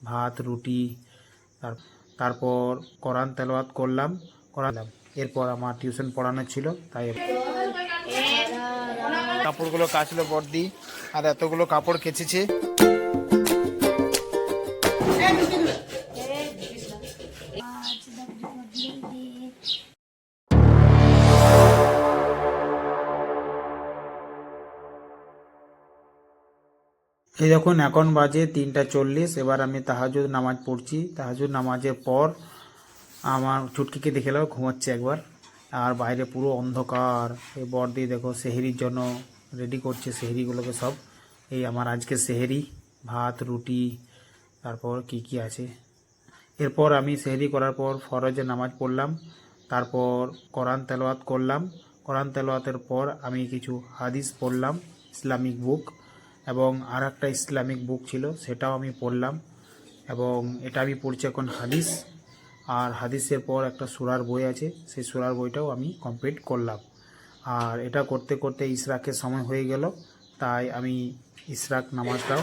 ভাত রুটি, তারপর কোরআন তেলাওয়াত করলাম। এরপর আমার টিউশন পড়ানো ছিল, তাই কাপড়গুলো কাচলো বর্দি, আর এতগুলো কাপড় কেচেছে। এই দেখুন এখন বাজে 3:40। এবার আমি তাহাজ্জুদ নামাজ পড়ছি। তাহাজ্জুদ নামাজের পর আমার চুটকিকে দেখে এলো ঘুমাচ্ছে একবার, আর বাইরে পুরো অন্ধকার। এই বর্দি দেখো সেহরির জন্য রেডি করছে সেহরিগুলোকে সব। এই আমার আজকে সেহরি, ভাত রুটি, তারপর কি কি আছে। এরপর আমি সেহরি করার পর ফরজের নামাজ পড়লাম, তারপর কোরআন তেলাওয়াত করলাম। কোরআন তেলাওয়াতের পর আমি কিছু হাদিস পড়লাম, ইসলামিক বুক, এবং আর একটা ইসলামিক বুক ছিল সেটাও আমি পড়লাম। এবং এটা আমি পড়ছি এখন হাদিস, আর হাদিসের পর একটা সূরার বই আছে, সেই সূরার বইটাও আমি কমপ্লিট করলাম। আর এটা করতে করতে ইশরাকের সময় হয়ে গেল, তাই আমি ইশরাক নামাজটাও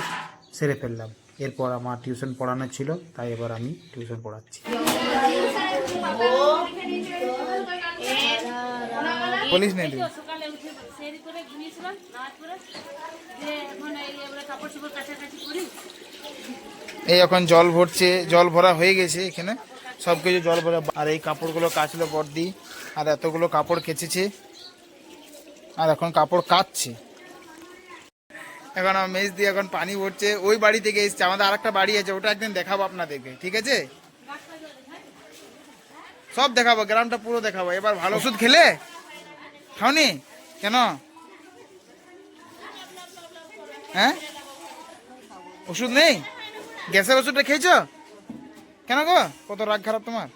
সেরে ফেললাম। এরপর আমার টিউশন পড়ানো ছিল, তাই এবার আমি টিউশন পড়াচ্ছি। বলিস না তুই। এই এখন জল ভরছে, জল ভরা হয়ে গেছে এখানে, সব কিছু জল ভরা। আর এই কাপড়গুলো কাচলো বর্দি, আর এতগুলো কাপড় কেচেছে, আর এখন কাপড় কাচছে। এখন আমার মেজ দিয়ে এখন পানি ভরছে। ওই বাড়ি থেকে এসছে, আমাদের আর একটা বাড়ি আছে, ওটা একদিন দেখাবো আপনাদেরকে, ঠিক আছে? সব দেখাবো, গ্রামটা পুরো দেখাবো। এবার ভালো ওষুধ খেলে খাওনি কেন? হ্যাঁ, ওষুধ নেই? গ্যাসের ওষুধটা খেয়েছো কেন গো? কত রাগ খারাপ তোমার?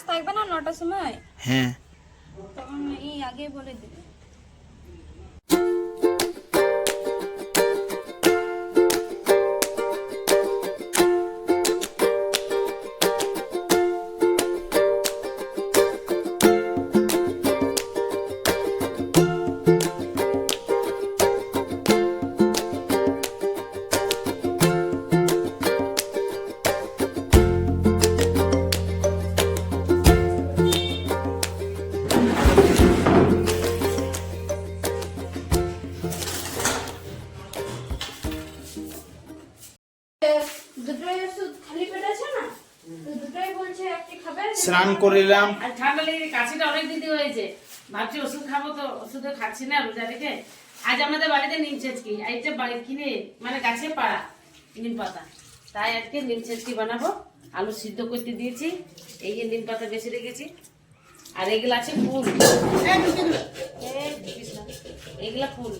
থাকবে না 9টার সময়? হ্যাঁ, তখন এই আগে বলে দিবে। স্নান করিলাম। আর ঠান্ডা লেগে কাশিটা অনেক দিতে হয়েছে, ভাবছি ওষুধ খাবো, তো ওষুধ খাচ্ছি না রোজা রেখে। আজ আমাদের বাড়িতে নিম ছেঁচকি, এই যে কিনে মানে গাছে পাড়া নিম পাতা, তাই আজকে নিম ছেঁচকি বানাবো। আলু সিদ্ধ করতে দিয়েছি, এই যে নিম পাতা বেশি রেখেছি, আর এগুলো আছে ফুল, এগুলা ফুল,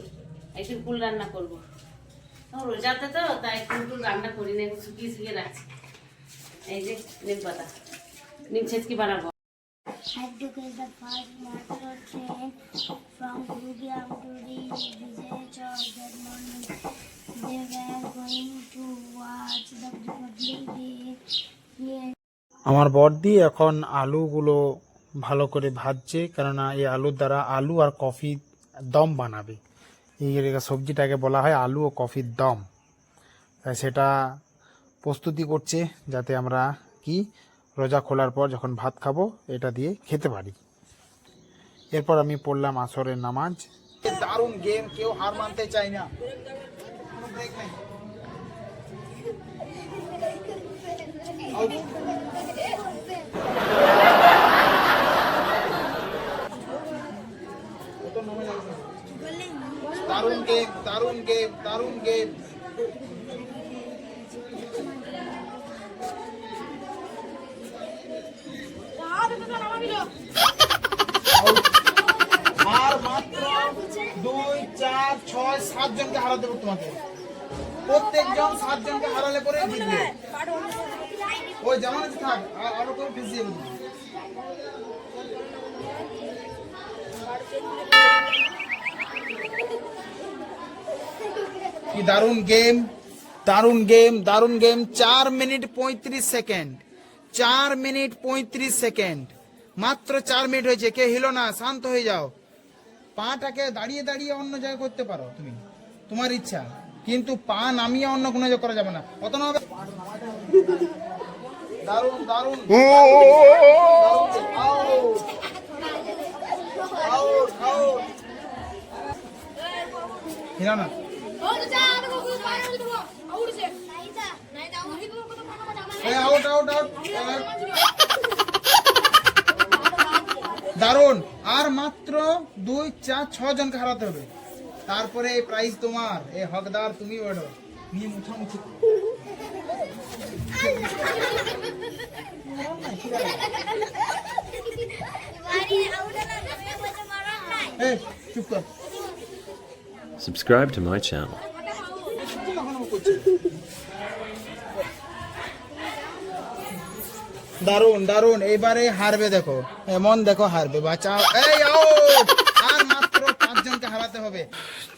একটু ফুল রান্না করবো। রোজাতে তো তাই ফুল টুল রান্না করি না, শুকিয়ে শুকিয়ে রাখছি। এই যে নিম পাতা, নিম ছেঁচকি বানাবো। Had to get the first motor train from Gurugram to reach Vijayachal that morning. They were going to watch the Republic Day. আমার বর্দি এখন আলুগুলো ভালো করে ভাজছে, কেননা এই আলুর দ্বারা আলু আর কফি দম বানাবে। এই সবজিটাকে বলা হয় আলু ও কফির দম, তাই সেটা প্রস্তুতি করছে, যাতে আমরা কি রোজা খোলার পর যখন ভাত খাবো এটা দিয়ে খেতে পারি। এরপর আমি পড়লাম আসরের নামাজ। দারুণ গেম, কেউ হার মানতে চায় না। দারুণ গেম, দারুণ গেম, দারুণ গেম। আর মাত্র 2, 4, 6, 7 জনকে হারাতে হবে তোমাকে। প্রত্যেকজন 7 জনকে হারালে পরে জিতবে। ওই যেমন আছে থাক, আরো কেউ বেশি হবে। কি দারুণ গেম, দারুণ গেম, দারুণ game. 4 minute 35 second, 4 minute 35 second, মাত্র 4 মিনিট হয়েছে। কে হিলো না, শান্ত হয়ে যাও। পাটাকে দাঁড়িয়ে দাঁড়িয়ে অন্য জায়গায় করতে পারো তুমি, তোমার ইচ্ছা, কিন্তু পা নামিয়ে অন্য কোনো জায়গায় করা যাবে না। কত না হবে? দারুন দারুন হিরা না আউট আউট আউট। দারুন, আর মাত্র 2, 4, 6 জনকে হারাতে হবে, তারপরে এই প্রাইজ তোমার। এই হকদার তুমি ওঠো, নিয়ে মুছামুছি। এই চুপ কর। Subscribe to my channel. দারুন দারুন, এইবারে হারবে, দেখো এমন, দেখো হারবে, বাঁচাও। এই আউট, আর মাত্র 5 জনকে হারাতে হবে।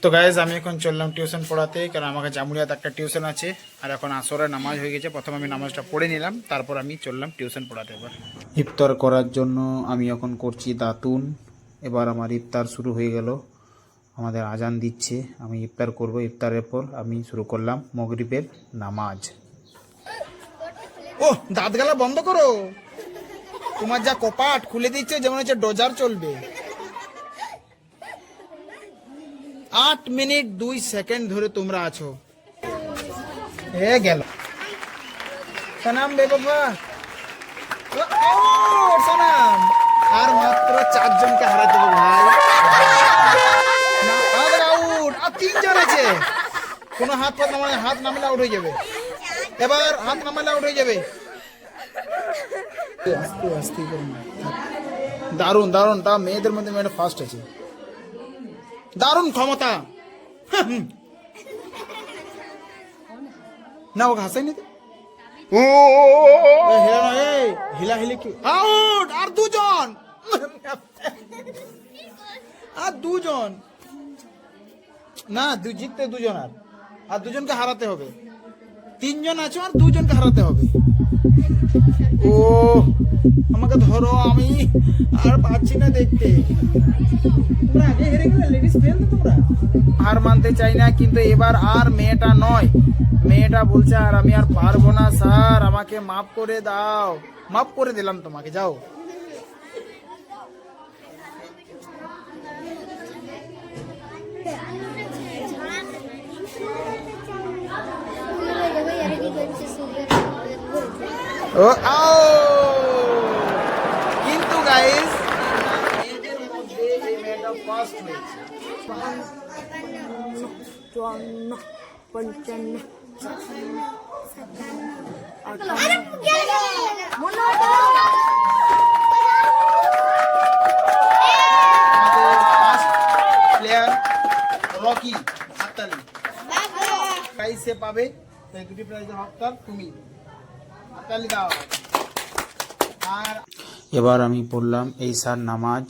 তো গাইজ আমি এখন চললাম টিউশন পড়াতে, কারণ আমাকে জামুরিয়াতে একটা টিউশন আছে, আর এখন আসরের নামাজ হয়ে গেছে। প্রথমে আমি নামাজটা পড়ে নিলাম, তারপর আমি চললাম টিউশন পড়াতে। এবার ইফতার করার জন্য আমি এখন করছি দাতুন। এবার আমার ইফতার শুরু হয়ে গেল, আমাদের আজান দিচ্ছে, আমি ইফতার করব। ইফতারের পর আমি শুরু করলাম মাগরিবের নামাজ। ও দাঁত গালা বন্ধ করো, তোমার যা কপাট খুলে দিচ্ছে, যেমন হচ্ছে ডোজার চলবে। 8 মিনিট 2 সেকেন্ড ধরে তোমরা আছো। এ গেল সানাম বেবাবা, সানাম। আর মাত্র 4 জনকে হারাতে হবে ভাই। আউট, আর 3 জন আছে। কোনো হাত নামালে, হাত নামালে আউট হয়ে যাবে। এবার হাত নামালে আউট হয়ে যাবে। আস্তে আস্তে করুন। দারুন দারুন, তা মেয়েদের মধ্যে মেয়েটা ফার্স্ট আছে। দারুন ক্ষমতা। না ও হাসাইনি তো। হিলাহিলি কি? আউট, আর 2 জন। আর 2 জন না, জিততে 2 জন, আর 2 জনকে হারাতে হবে। 3 জন আছো, আর 2 জনকে হারাতে হবে। ও আমাকে ধরো, আমি আর পাচ্ছি না দেখতে। তোমরা আগে হেরে গেলে, লেডিস ফেল তো তোমরা। হার মানতে চাই না, কিন্তু এবার আর মেয়েটা নয়, মেয়েটা বলছে আর আমি আর পারবো না স্যার, আমাকে মাফ করে দাও। মাফ করে দিলাম তোমাকে, যাও। ও আও, কিন্তু গাইস এদের মধ্যে এই মেয়েটা ফার্স্ট হয়েছে। 54, 55, প্লেয়ার রকি হাততালি প্রাইজ সে পাবে, এই দুটি প্রাইজের হকদার তুমি। হাততালি দাও। আর এবার আমি পড়লাম এই সার নামাজ।